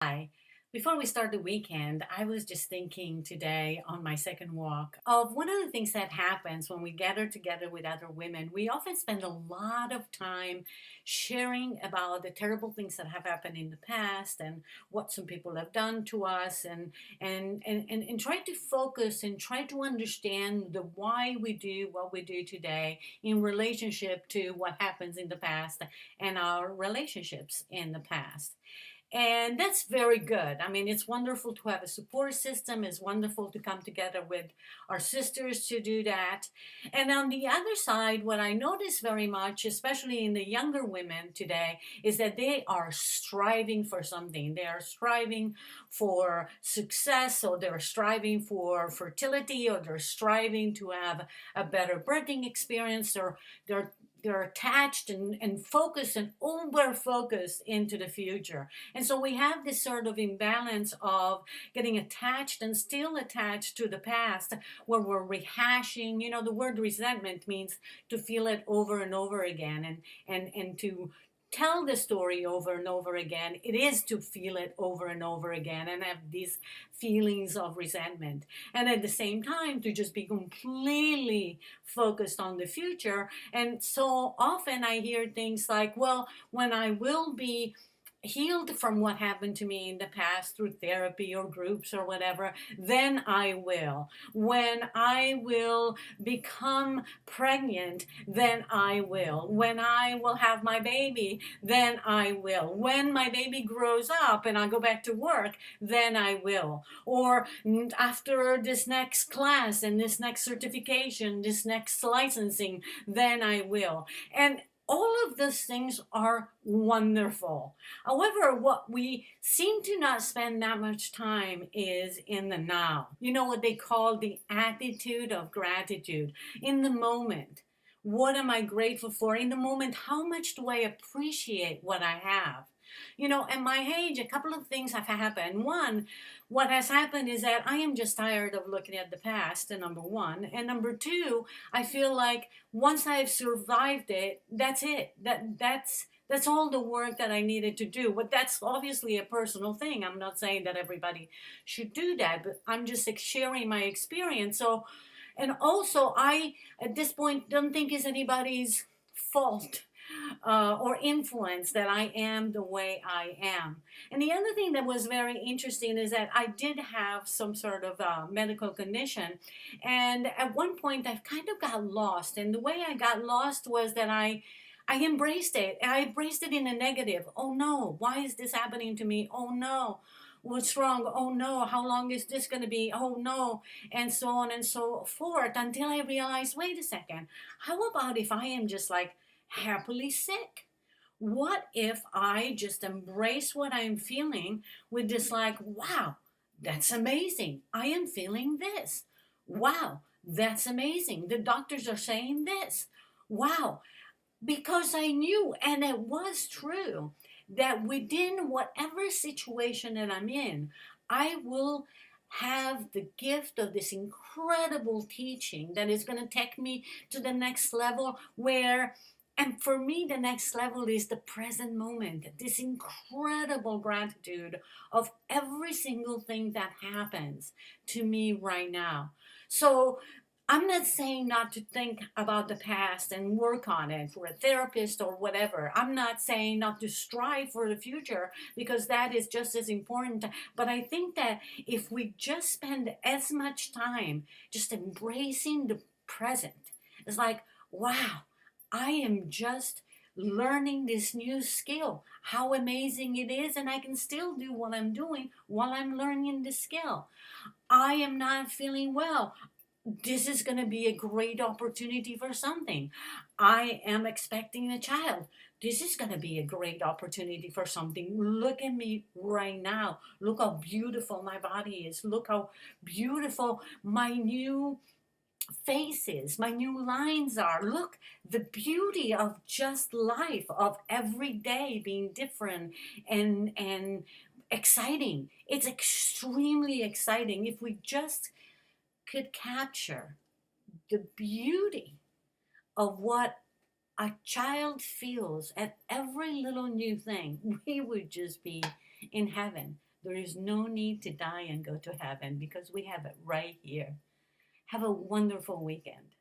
Hi. Before we start the weekend, I was just thinking today on my second walk of one of the things that happens when we gather together with other women. We often spend a lot of time sharing about the terrible things that have happened in the past and what some people have done to us and try to focus and try to understand the why we do what we do today in relationship to what happens in the past and our relationships in the past. And that's very good. I mean, it's wonderful to have a support system. It's wonderful to come together with our sisters to do that. And on the other side, what I notice very much, especially in the younger women today, is that they are striving for something. They are striving for success, or they're striving for fertility, or they're striving to have a better birthing experience, or they're they're attached and focused and over focused into the future. And so we have this sort of imbalance of getting attached and still attached to the past, where we're rehashing. The word resentment means to feel it over and over again, and to tell the story over and over again. It is to feel it over and over again and have these feelings of resentment. And at the same time, to just be completely focused on the future. And so often I hear things like, well, when I will be healed from what happened to me in the past through therapy or groups or whatever, then I will. When I will become pregnant, then I will. When I will have my baby, then I will. When my baby grows up and I go back to work, then I will. Or after this next class and this next certification, this next licensing, then I will. And all of those things are wonderful. However, what we seem to not spend that much time is in the now. What they call the attitude of gratitude. In the moment, what am I grateful for? In the moment, how much do I appreciate what I have? At my age, a couple of things have happened. One, what has happened is that I am just tired of looking at the past, and number one. And number two, I feel like once I've survived it, that's it. That's all the work that I needed to do. But that's obviously a personal thing. I'm not saying that everybody should do that, but I'm just like sharing my experience. So, and also, I at this point don't think it's anybody's fault or influence that I am the way I am. And the other thing that was very interesting is that I did have some sort of medical condition. And at one point, I kind of got lost. And the way I got lost was that I embraced it. I embraced it in a negative. Oh no, why is this happening to me? Oh no, what's wrong? Oh no, how long is this going to be? Oh no, and so on and so forth, until I realized, wait a second, how about if I am just like happily sick? What if I just embrace what I'm feeling with this, like, wow, that's amazing. I am feeling this. Wow, that's amazing. The doctors are saying this. Wow, because I knew, and it was true, that within whatever situation that I'm in, I will have the gift of this incredible teaching that is going to take me to the next level where, and for me, the next level is the present moment, this incredible gratitude of every single thing that happens to me right now. So I'm not saying not to think about the past and work on it for a therapist or whatever. I'm not saying not to strive for the future, because that is just as important. But I think that if we just spend as much time just embracing the present, it's like, wow, I am just learning this new skill. How amazing it is, and I can still do what I'm doing while I'm learning the skill. I am not feeling well. This is going to be a great opportunity for something. I am expecting a child. This is going to be a great opportunity for something. Look at me right now. Look how beautiful my body is. Look how beautiful my new faces, my new lines are. Look, the beauty of just life, of every day being different and exciting. It's extremely exciting if we just could capture the beauty of what a child feels at every little new thing. We would just be in heaven. There is no need to die and go to heaven because we have it right here. Have a wonderful weekend.